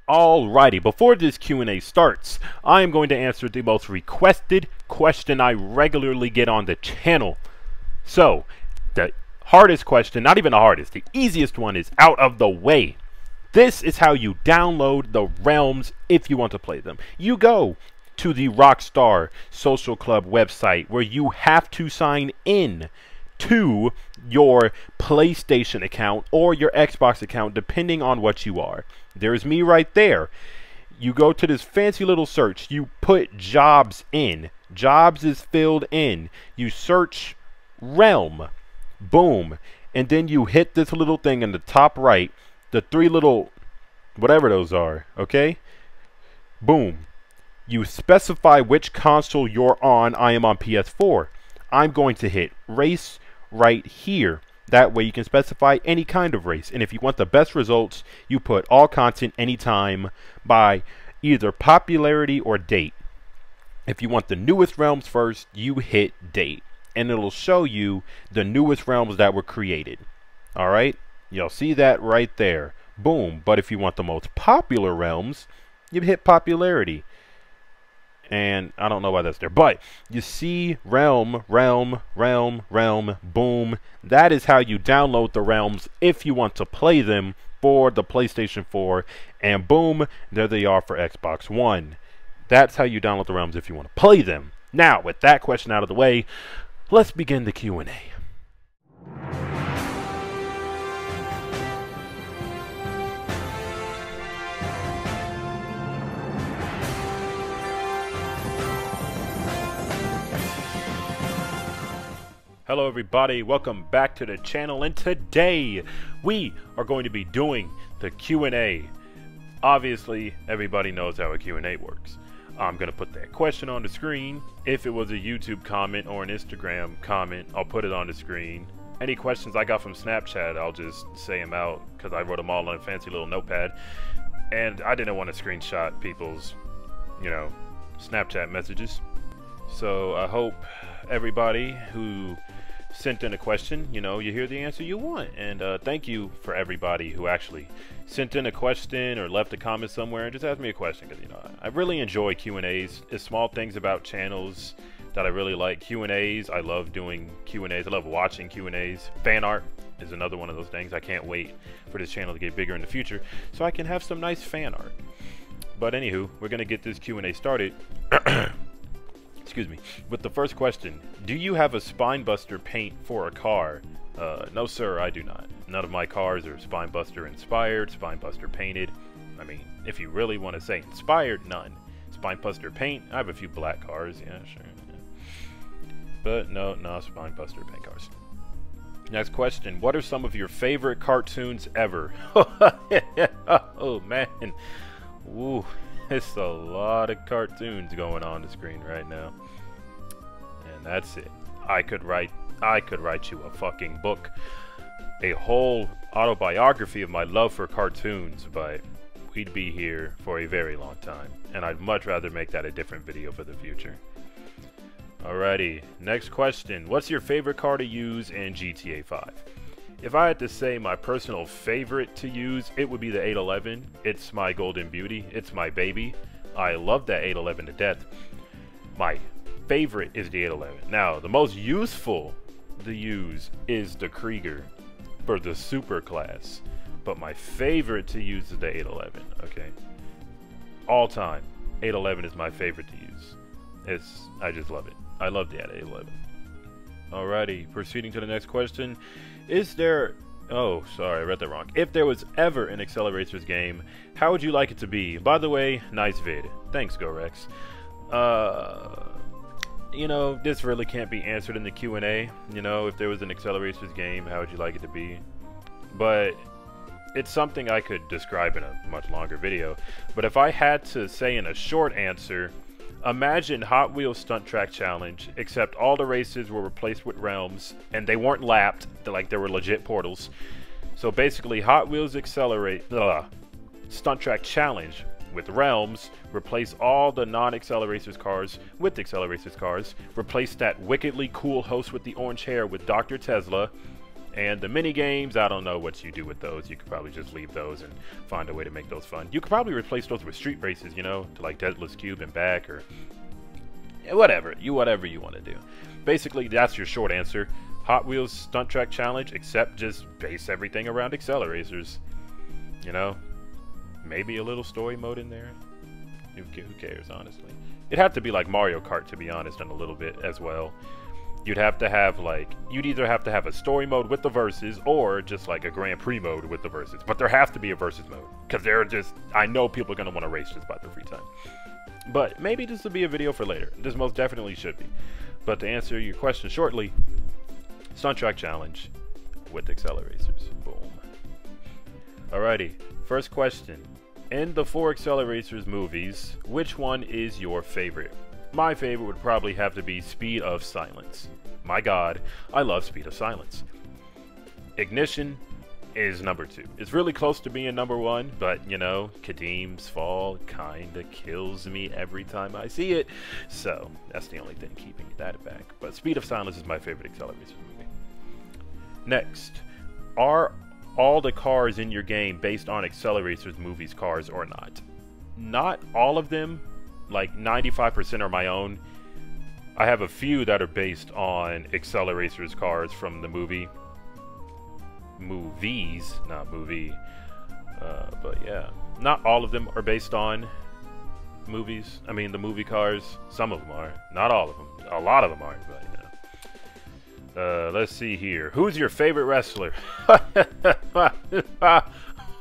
Alrighty, before this Q&A starts, I am going to answer the most requested question I regularly get on the channel. So, the hardest question, not even the hardest, the easiest one is out of the way. This is how you download the realms if you want to play them. You go to the Rockstar Social Club website where you have to sign in to your PlayStation account or your Xbox account, depending on what you are. There's me right there. You go to this fancy little search. You put jobs in. Jobs is filled in. You search realm. Boom. And then you hit this little thing in the top right. The three little, whatever those are. Okay? Boom. You specify which console you're on. I am on PS4. I'm going to hit race right here. That way you can specify any kind of race. And if you want the best results, you put all content anytime by either popularity or date. If you want the newest realms first, you hit date. And it'll show you the newest realms that were created. Alright? You'll see that right there. Boom. But if you want the most popular realms, you hit popularity. And I don't know why that's there, but you see realm, boom. That is how you download the realms if you want to play them for the PlayStation 4. And boom, there they are for Xbox One. That's how you download the realms if you want to play them. Now, with that question out of the way, let's begin the Q&A. Hello everybody, welcome back to the channel, and today we are going to be doing the Q&A. Obviously, everybody knows how a Q&A works. I'm going to put that question on the screen. If it was a YouTube comment or an Instagram comment, I'll put it on the screen. Any questions I got from Snapchat, I'll just say them out because I wrote them all on a fancy little notepad. And I didn't want to screenshot people's, Snapchat messages. So I hope everybody who sent in a question, you hear the answer you want. And thank you for everybody who actually sent in a question or left a comment somewhere and just asked me a question, because I really enjoy Q&As. It's small things about channels that I really like. Q&As, I love doing Q&As. I love watching Q&As. Fan art is another one of those things. I can't wait for this channel to get bigger in the future so I can have some nice fan art. But anywho, we're gonna get this Q&A started. Excuse me. With the first question, do you have a Spinebuster paint for a car? No sir, I do not. None of my cars are Spinebuster inspired, Spinebuster painted. I mean, if you really want to say inspired, none. Spinebuster paint, I have a few black cars, yeah, sure. Yeah. But no Spinebuster paint cars. Next question, what are some of your favorite cartoons ever? Oh man. Ooh. It's a lot of cartoons going on the screen right now. And that's it. I could write you a fucking book. A whole autobiography of my love for cartoons, but we'd be here for a very long time. And I'd much rather make that a different video for the future. Alrighty, next question. What's your favorite car to use in GTA 5? If I had to say my personal favorite to use, it would be the 811. It's my golden beauty. It's my baby. I love that 811 to death. My favorite is the 811. Now, the most useful to use is the Krieger for the super class. But my favorite to use is the 811, okay? All time, 811 is my favorite to use. I just love it. I love the 811. Alrighty, proceeding to the next question. Is there... Oh, sorry, I read that wrong. If there was ever an Acceleracers game, how would you like it to be? By the way, nice vid. Thanks, GoRex. This really can't be answered in the Q&A. If there was an Acceleracers game, how would you like it to be? But it's something I could describe in a much longer video. But if I had to say in a short answer... Imagine Hot Wheels Stunt Track Challenge, except all the races were replaced with realms, and they weren't lapped, they were legit portals. So basically, Hot Wheels Stunt Track Challenge with realms, replace all the non-Acceleracers cars with Acceleracers cars, replace that wickedly cool host with the orange hair with Dr. Tesla, And the mini games, I don't know what you do with those. You could probably just leave those and find a way to make those fun. You could probably replace those with street races, you know, to like Deadlift Cube and back, or whatever you want to do. Basically, that's your short answer. Hot Wheels Stunt Track Challenge, except just base everything around Acceleracers. You know, maybe a little story mode in there. Who cares, honestly? It'd have to be like Mario Kart, to be honest, and a little bit as well. You'd have to have like, you'd either have to have a story mode with the verses, or just like a Grand Prix mode with the verses. But there has to be a versus mode, because they're just, I know people are going to want to race just by their free time. But maybe this will be a video for later. This most definitely should be. But to answer your question shortly, Stunt Track Challenge with Acceleracers. Boom. Alrighty, first question. In the 4 Acceleracers movies, which one is your favorite? My favorite would probably have to be Speed of Silence. My god, I love Speed of Silence. Ignition is number 2. It's really close to being number 1, but you know, Kadim's fall kinda kills me every time I see it. So, that's the only thing keeping that back. But Speed of Silence is my favorite Acceleracers movie. Next, are all the cars in your game based on Acceleracers movies cars or not? Not all of them. Like 95% are my own. I have a few that are based on Acceleracers cars from the movies, not movie. But yeah, not all of them are based on movies. I mean, the movie cars. Some of them are. Not all of them. A lot of them aren't. But yeah. Let's see here. Who's your favorite wrestler?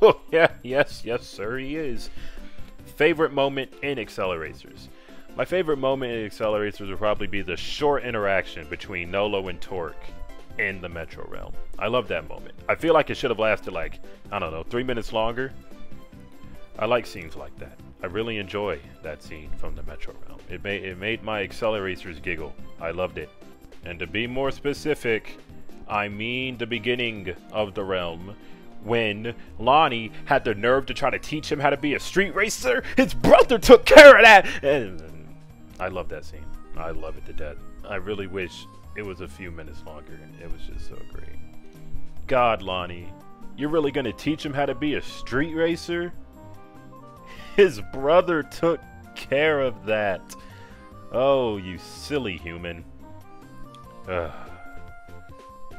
Oh yeah, yes, sir, he is. Favorite moment in Acceleracers. My favorite moment in Acceleracers would probably be the short interaction between Nolo and Torque in the Metro Realm. I love that moment. I feel like it should have lasted like, I don't know, 3 minutes longer. I like scenes like that. I really enjoy that scene from the Metro Realm. It made my Acceleracers giggle. I loved it. And to be more specific, I mean the beginning of the realm, when Lonnie had the nerve to try to teach him how to be a street racer. His brother took care of that! And I love that scene. I love it to death. I really wish it was a few minutes longer. It was just so great. God, Lonnie, you're really gonna teach him how to be a street racer? His brother took care of that. Oh, you silly human. Ugh.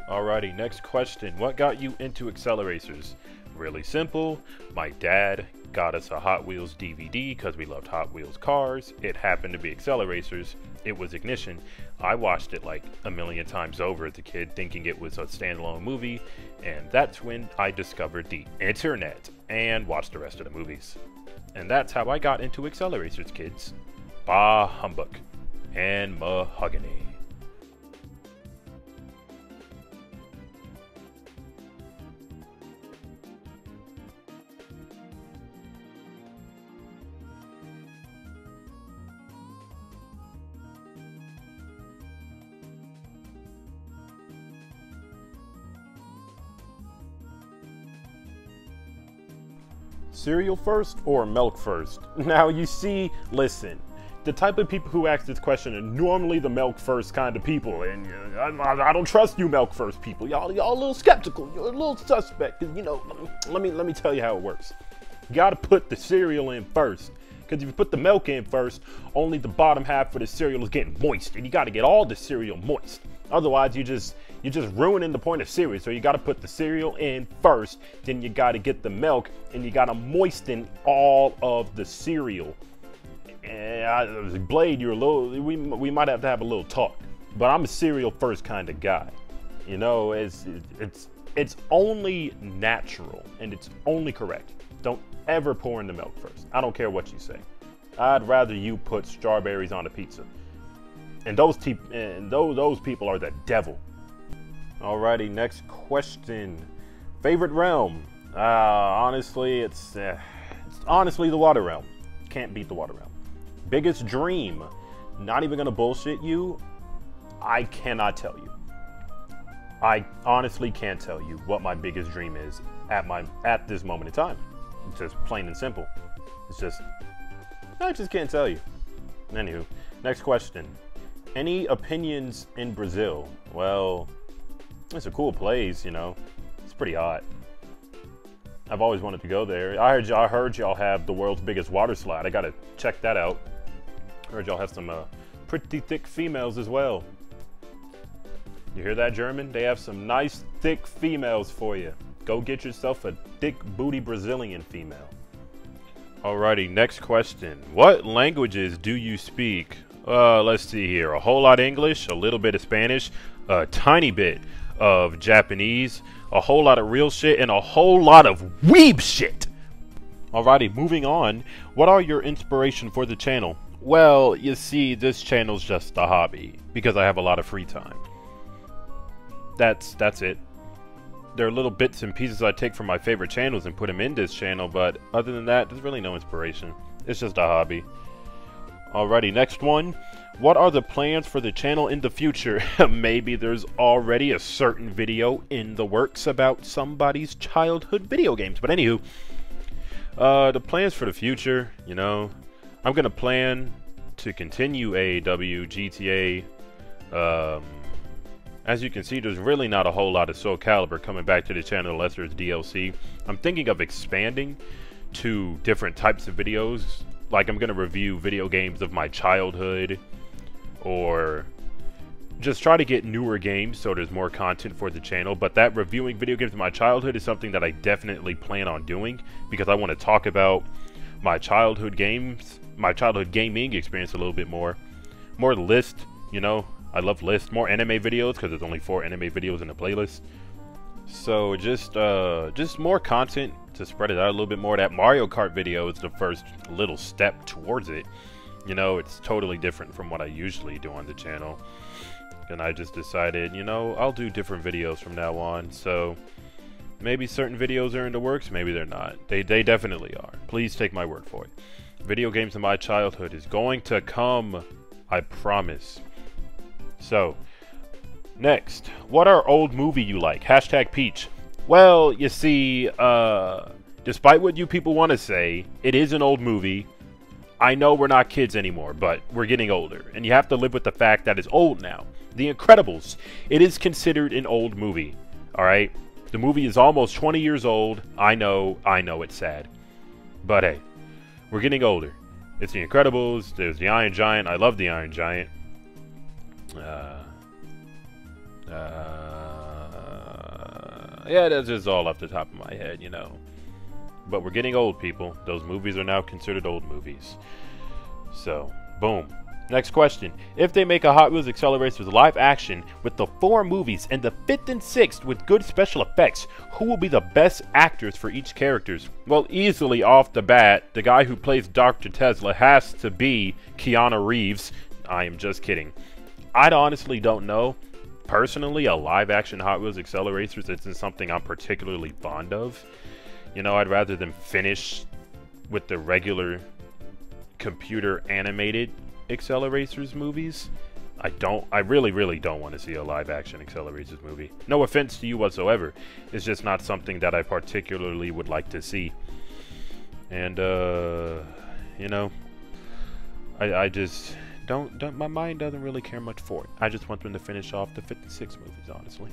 Alrighty, next question. What got you into Acceleracers? Really simple. My dad got us a Hot Wheels DVD because we loved Hot Wheels cars. It happened to be Acceleracers. It was Ignition. I watched it like a million times over as a kid, thinking it was a standalone movie. And that's when I discovered the internet and watched the rest of the movies. And that's how I got into Acceleracers, kids. Bah humbug and mahogany. Cereal first or milk first? Now you see, listen, the type of people who ask this question are normally the milk first kind of people, and I don't trust you milk first people. Y'all a little skeptical, you're a little suspect, cause you know, let me tell you how it works. You gotta put the cereal in first, because if you put the milk in first, only the bottom half of the cereal is getting moist, and you gotta get all the cereal moist. Otherwise, you're just ruining the point of cereal. So you got to put the cereal in first, then you got to get the milk, and you got to moisten all of the cereal. And Blade, you're a little. We might have to have a little talk, but I'm a cereal first kind of guy. You know, it's only natural and it's only correct. Don't ever pour in the milk first. I don't care what you say. I'd rather you put strawberries on a pizza. And those people are the devil. Alrighty, next question. Favorite realm? Honestly, it's honestly the water realm. Can't beat the water realm. Biggest dream? Not even gonna bullshit you. I cannot tell you. I honestly can't tell you what my biggest dream is at this moment in time. It's just plain and simple. I just can't tell you. Anywho, next question. Any opinions in Brazil? Well, It's a cool place, you know. It's pretty hot. I've always wanted to go there. I heard y'all have the world's biggest water slide. I gotta check that out. I heard y'all have some pretty thick females as well. You hear that, German? They have some nice thick females for you. Go get yourself a thick booty Brazilian female. Alrighty, next question. What languages do you speak? Let's see here. A whole lot of English, a little bit of Spanish, a tiny bit of Japanese, a whole lot of real shit, and a whole lot of weeb shit. Alrighty, moving on. What are your inspiration for the channel? Well, you see, this channel's just a hobby because I have a lot of free time. That's it. There are little bits and pieces I take from my favorite channels and put them in this channel, but other than that, there's really no inspiration. It's just a hobby. Alrighty, next one. What are the plans for the channel in the future? Maybe there's already a certain video in the works about somebody's childhood video games. But anywho, the plans for the future, you know, I'm going to plan to continue AEW, GTA. As you can see, there's really not a whole lot of SoulCalibur coming back to the channel unless there's DLC. I'm thinking of expanding to different types of videos. Like, I'm going to review video games of my childhood, or just try to get newer games so there's more content for the channel. But that reviewing video games of my childhood is something that I definitely plan on doing, because I want to talk about my childhood games, my childhood gaming experience a little bit more. More list, you know, I love lists. More anime videos, because there's only 4 anime videos in the playlist. So just more content to spread it out a little bit more. That Mario Kart video is the first little step towards it. You know, it's totally different from what I usually do on the channel. And I just decided, you know, I'll do different videos from now on. So maybe certain videos are in the works, maybe they're not. They definitely are. Please take my word for it. Video games in my childhood is going to come, I promise. So, next, what are old movie you like? Hashtag Peach. Well, you see, despite what you people want to say, it is an old movie. I know we're not kids anymore, but we're getting older, and you have to live with the fact that it's old now. The Incredibles, it is considered an old movie, alright? The movie is almost 20 years old. I know, it's sad. But hey, we're getting older. It's The Incredibles, there's The Iron Giant. I love The Iron Giant. Yeah, that's just all off the top of my head, you know. But we're getting old, people. Those movies are now considered old movies. So, boom. Next question. If they make a Hot Wheels Acceleracers live action with the 4 movies and the 5th and 6th with good special effects, who will be the best actors for each characters? Well, easily off the bat, the guy who plays Dr. Tesla has to be Keanu Reeves. I am just kidding. I honestly don't know. Personally, a live action Hot Wheels Acceleracers isn't something I'm particularly fond of. You know, I'd rather them finish with the regular computer animated Acceleracers movies. I really don't want to see a live action Acceleracers movie. No offense to you whatsoever. It's just not something that I particularly would like to see. And, you know, I just don't, my mind doesn't really care much for it. I just want them to finish off the 5th and 6th movies, honestly.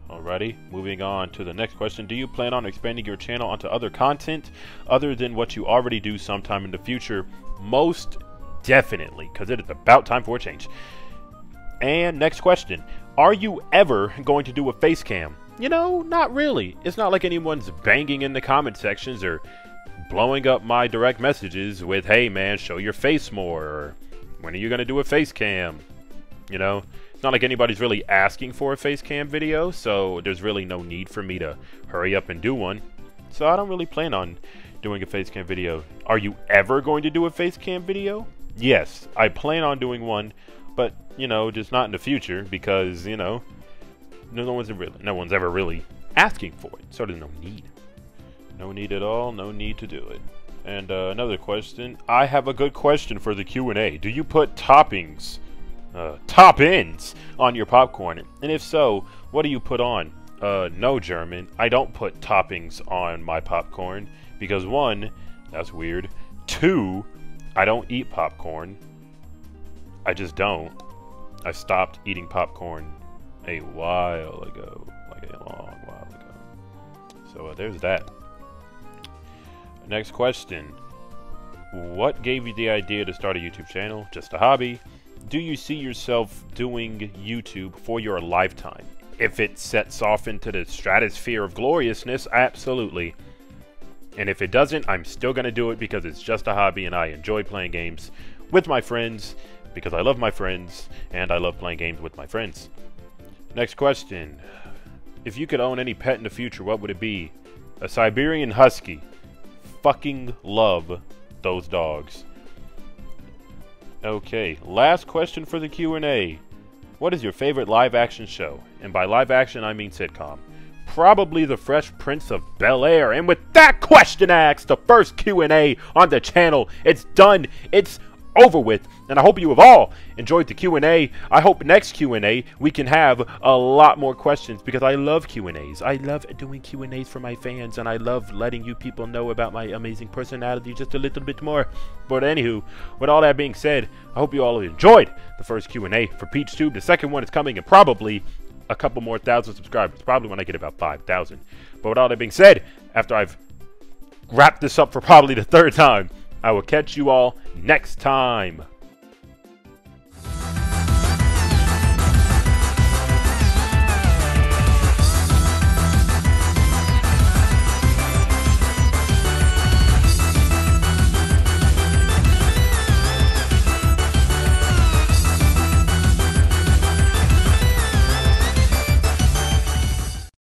Alrighty, moving on to the next question. Do you plan on expanding your channel onto other content other than what you already do sometime in the future? Most definitely, because it is about time for a change. And next question. Are you ever going to do a face cam? You know, not really. It's not like anyone's banging in the comment sections or blowing up my direct messages with, hey man, show your face more, or when are you going to do a face cam? You know? It's not like anybody's really asking for a face cam video, so there's really no need for me to hurry up and do one. So I don't really plan on doing a face cam video. Are you ever going to do a face cam video? Yes, I plan on doing one, but, you know, just not in the future because, you know, no one's ever really asking for it, so there's no need. No need at all, no need to do it. And another question. I have a good question for the Q&A. Do you put toppings, top-ends on your popcorn? And if so, what do you put on? No, German. I don't put toppings on my popcorn because 1, that's weird. 2, I don't eat popcorn. I just don't. I stopped eating popcorn a while ago. Like a long while ago. So there's that. Next question. What gave you the idea to start a YouTube channel? Just a hobby? Do you see yourself doing YouTube for your lifetime? If it sets off into the stratosphere of gloriousness, absolutely. And if it doesn't, I'm still going to do it because it's just a hobby and I enjoy playing games with my friends because I love my friends and I love playing games with my friends. Next question. If you could own any pet in the future, what would it be? A Siberian Husky. Fucking love those dogs. Okay, last question for the Q&A. What is your favorite live action show? And by live action, I mean sitcom. Probably The Fresh Prince of Bel-Air. And with that question asked, the first Q&A on the channel, it's done. It's over with. And I hope you have all enjoyed the Q&A. I hope next Q&A we can have a lot more questions because I love Q&As. I love doing Q&As for my fans and I love letting you people know about my amazing personality just a little bit more. But anywho, with all that being said, I hope you all enjoyed the first Q&A for PeachTube. The second one is coming in probably a couple more thousand subscribers, probably when I get about 5,000. But with all that being said, after I've wrapped this up for probably the third time, I will catch you all next time.